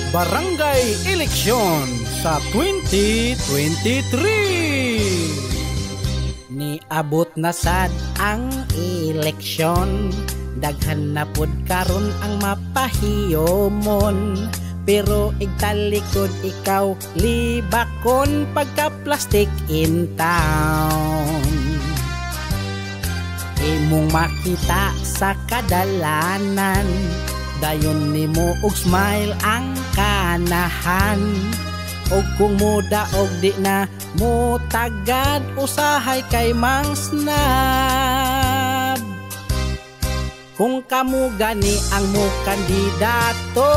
Barangay Eleksyon sa 2023. Niabot na sad ang eleksyon, daghan na pud karon ang mapahiyomon. Pero igtalikod ikaw libakon pagka plastic in town. Imong makita sa kadalanan, dayon nimo og smile ang kanahan. Og kung muda og di na mo tagad, usahay kay mang snab. Kung kamo gani ang mo kandidato,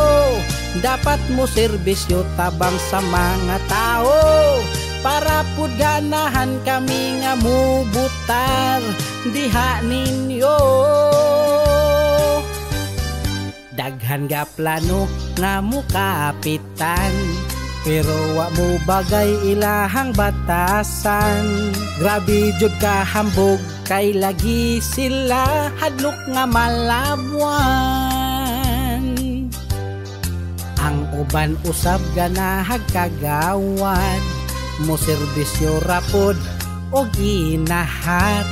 dapat mo serbisyo tabang sa mga tao. Para pud ganahan kami nga mubutar diha ninyo. Daghan ga plano nga mukapitan, pero wa mo bagay ilahang batasan. Grabe jud ka hambog, kay lagi sila hadlok nga malabwan. Ang uban usab ganahag kagawad, mo serbisyo rapod o ginahat.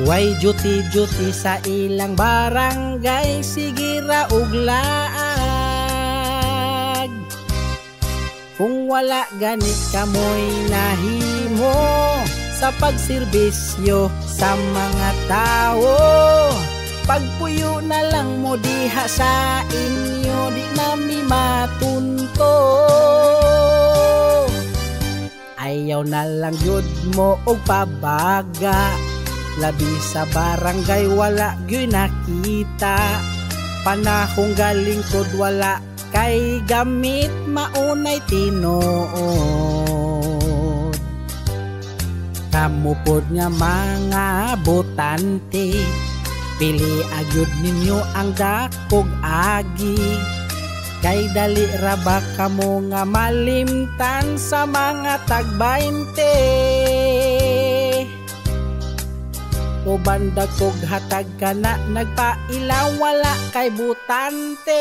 Way duty-duty sa ilang barangay, sige ra og laag. Kung wala ganit kamoy nahimo sa pagserbisyo sa mga tao, pagpuyo na lang mo diha sa inyo, di nami matunto. Ayaw na lang yun mo og pabaga, labi sa barangay wala gyud nakita. Panahong galing kod wala kay gamit, maunay tinuod. Kamu pod nga mga botante, pili agyud ninyo ang dakog agi. Kay dali ra ba kamo nga malimtan sa mga tag-20. O banda kog hatag ka na nagpailaw, wala kay butante.